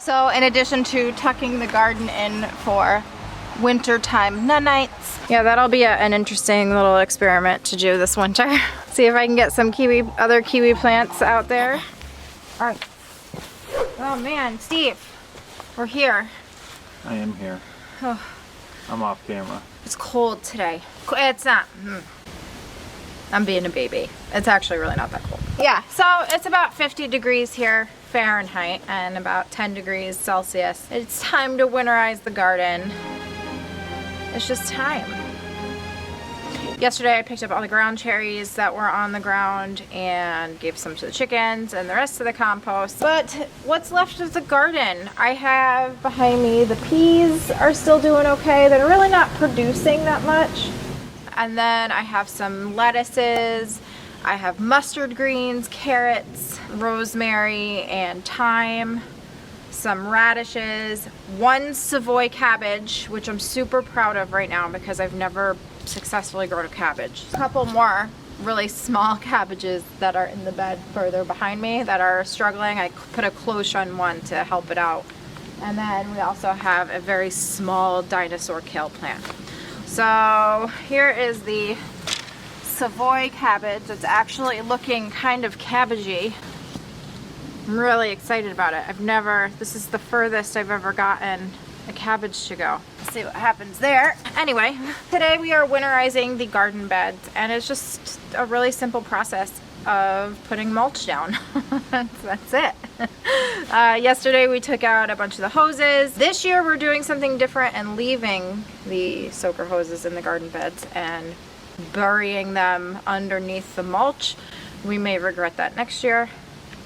So in addition to tucking the garden in for wintertime nights, yeah, that'll be an interesting little experiment to do this winter. See if I can get some other kiwi plants out there. All right. Oh man, Steve, we're here. I am here. Oh. I'm off camera. It's cold today. It's not. I'm being a baby. It's actually really not that cold. Yeah, so it's about 50 degrees here Fahrenheit and about 10 degrees Celsius. It's time to winterize the garden. It's just time. Yesterday I picked up all the ground cherries that were on the ground and gave some to the chickens and the rest of the compost. But what's left of the garden? I have behind me, the peas are still doing okay. They're really not producing that much. And then I have some lettuces. I have mustard greens, carrots, rosemary, and thyme. Some radishes, one Savoy cabbage, which I'm super proud of right now because I've never successfully grown a cabbage. A couple more really small cabbages that are in the bed further behind me that are struggling. I put a cloche on one to help it out. And then we also have a very small dinosaur kale plant. So here is the Savoy cabbage. It's actually looking kind of cabbagey. I'm really excited about it. This is the furthest I've ever gotten a cabbage to go. Let's see what happens there. Anyway, today we are winterizing the garden beds, and it's just a really simple process of putting mulch down. That's it. Yesterday we took out a bunch of the hoses. This year we're doing something different and leaving the soaker hoses in the garden beds and burying them underneath the mulch. We may regret that next year.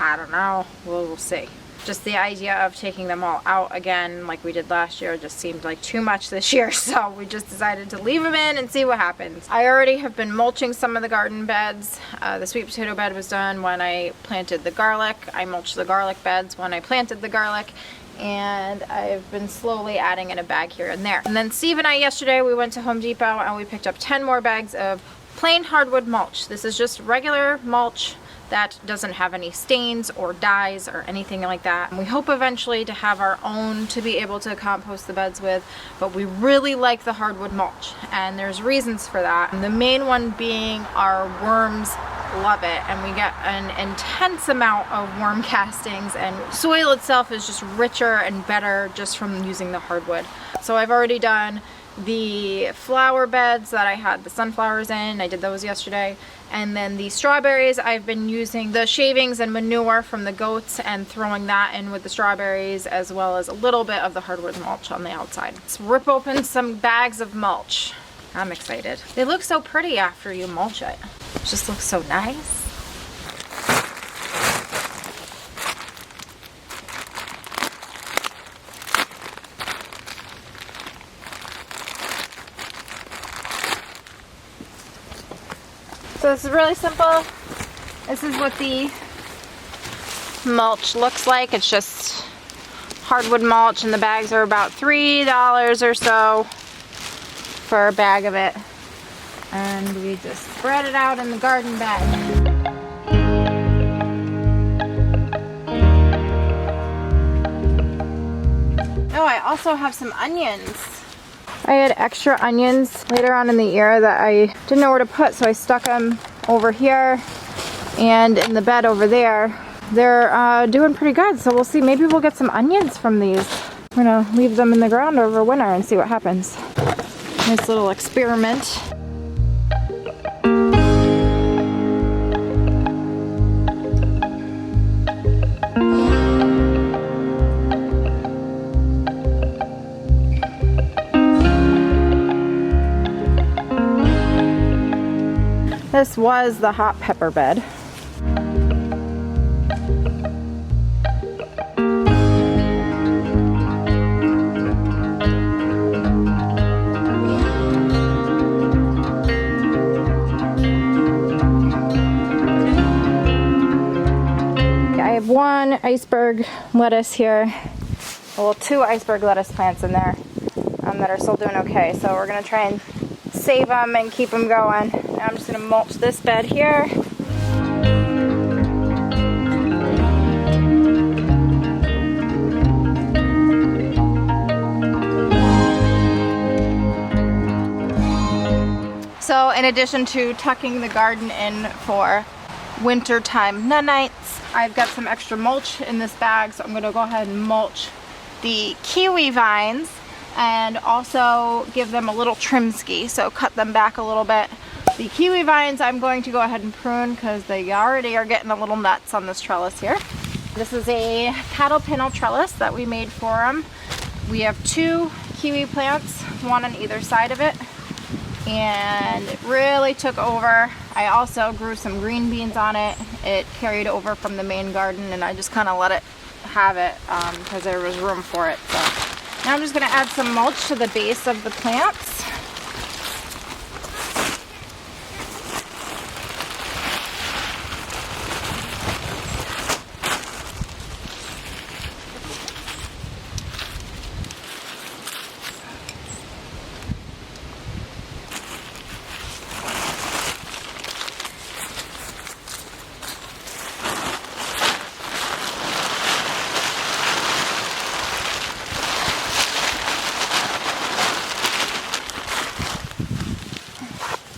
I don't know. We'll see. Just the idea of taking them all out again like we did last year just seemed like too much this year, so we just decided to leave them in and see what happens. I already have been mulching some of the garden beds. The sweet potato bed was done when I planted the garlic. I mulched the garlic beds when I planted the garlic, and I've been slowly adding in a bag here and there. And then Steve and I yesterday, we went to Home Depot and we picked up 10 more bags of plain hardwood mulch. This is just regular mulch that doesn't have any stains or dyes or anything like that. And we hope eventually to have our own to be able to compost the beds with, but we really like the hardwood mulch, and there's reasons for that. And the main one being our worms love it, and we get an intense amount of worm castings, and soil itself is just richer and better just from using the hardwood. So I've already done the flower beds that I had the sunflowers in. I did those yesterday. And then the strawberries, I've been using the shavings and manure from the goats and throwing that in with the strawberries, as well as a little bit of the hardwood mulch on the outside. Let's rip open some bags of mulch. I'm excited. They look so pretty after you mulch it. It just looks so nice. So this is really simple. This is what the mulch looks like. It's just hardwood mulch, and the bags are about $3 or so for a bag of it. And we just spread it out in the garden bed. Oh, I also have some onions. I had extra onions later on in the year that I didn't know where to put, so I stuck them over here and in the bed over there. They're doing pretty good, so we'll see. Maybe we'll get some onions from these. We're gonna leave them in the ground over winter and see what happens. Nice little experiment. This was the hot pepper bed. I have one iceberg lettuce here. Well, 2 iceberg lettuce plants in there that are still doing okay. So we're gonna try and save them and keep them going. Now I'm just going to mulch this bed here. So in addition to tucking the garden in for winter time nights, I've got some extra mulch in this bag, so I'm gonna go ahead and mulch the kiwi vines and also give them a little trim ski, so cut them back a little bit. The kiwi vines I'm going to go ahead and prune because they already are getting a little nuts on this trellis here. This is a cattle panel trellis that we made for them. We have 2 kiwi plants, one on either side of it, and it really took over. I also grew some green beans on it. It carried over from the main garden, and I just kind of let it have it because there was room for it. So now I'm just going to add some mulch to the base of the plants.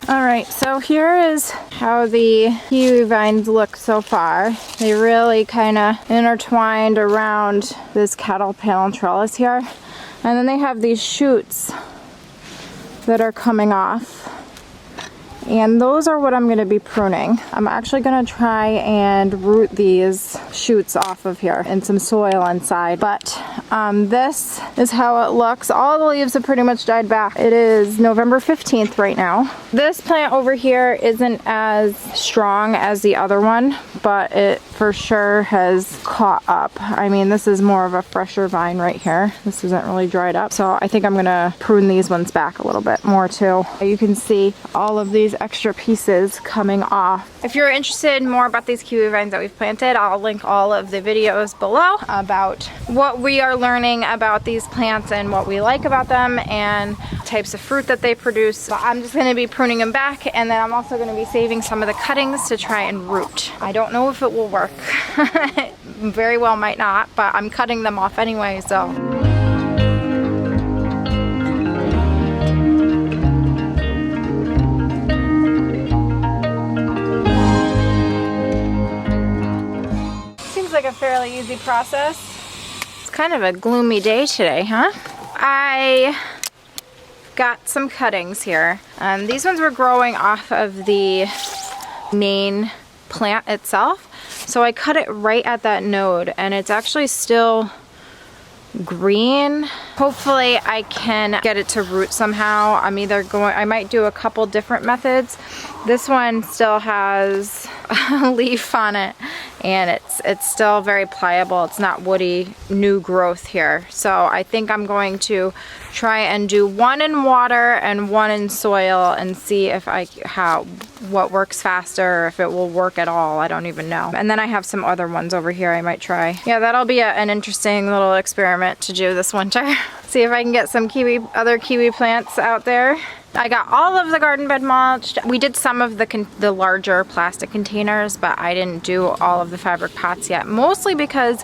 Alright, so here is how the kiwi vines look so far. They really kind of intertwined around this cattle panel trellis here. And then they have these shoots that are coming off. And those are what I'm going to be pruning. I'm actually going to try and root these shoots off of here and some soil inside. But this is how it looks. All the leaves have pretty much died back. It is November 15th right now. This plant over here isn't as strong as the other one, but it for sure has caught up. I mean, this is more of a fresher vine right here. This isn't really dried up. So I think I'm going to prune these ones back a little bit more too. You can see all of these extra pieces coming off. If you're interested more about these kiwi vines that we've planted, I'll link all of the videos below about what we are learning about these plants and what we like about them and types of fruit that they produce. So I'm just going to be pruning them back, and then I'm also going to be saving some of the cuttings to try and root. I don't know if it will work. Very well might not, but I'm cutting them off anyway, so. Like a fairly easy process. It's kind of a gloomy day today, huh? I got some cuttings here. These ones were growing off of the main plant itself. So I cut it right at that node, and it's actually still green. Hopefully I can get it to root somehow. I might do a couple different methods. This one still has a leaf on it, and it's still very pliable. It's not woody new growth here. So I think I'm going to try and do one in water and one in soil and see if what works faster, or if it will work at all. I don't even know. And then I have some other ones over here I might try. Yeah, that'll be an interesting little experiment to do this winter. See if I can get some other kiwi plants out there. I got all of the garden bed mulched. We did some of the larger plastic containers, but I didn't do all of the fabric pots yet, mostly because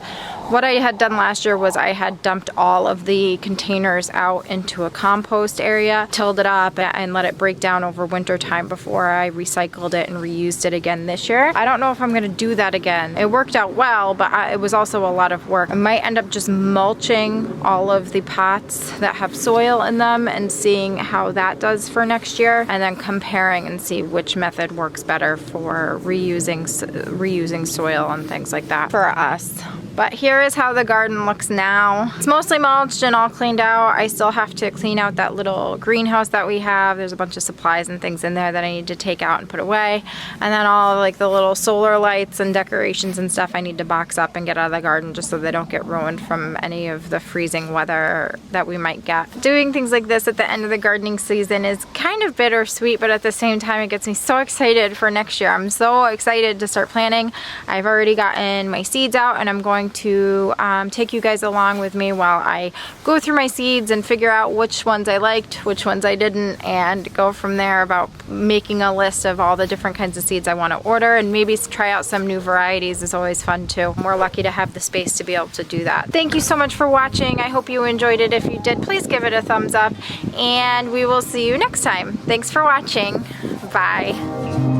what I had done last year was I had dumped all of the containers out into a compost area, tilled it up, and let it break down over winter time before I recycled it and reused it again this year. I don't know if I'm going to do that again. It worked out well, but it was also a lot of work. I might end up just mulching all of the pots that have soil in them and seeing how that does for next year, and then comparing and see which method works better for reusing soil and things like that for us. But here is how the garden looks now. It's mostly mulched and all cleaned out. I still have to clean out that little greenhouse that we have. There's a bunch of supplies and things in there that I need to take out and put away. And then all like the little solar lights and decorations and stuff I need to box up and get out of the garden just so they don't get ruined from any of the freezing weather that we might get. Doing things like this at the end of the gardening season is kind of bittersweet, but at the same time it gets me so excited for next year. I'm so excited to start planting. I've already gotten my seeds out, and I'm going going to take you guys along with me while I go through my seeds and figure out which ones I liked, which ones I didn't, and go from there about making a list of all the different kinds of seeds I want to order, and maybe try out some new varieties is always fun too. We're lucky to have the space to be able to do that. Thank you so much for watching. I hope you enjoyed it. If you did, please give it a thumbs up, and we will see you next time. Thanks for watching. Bye.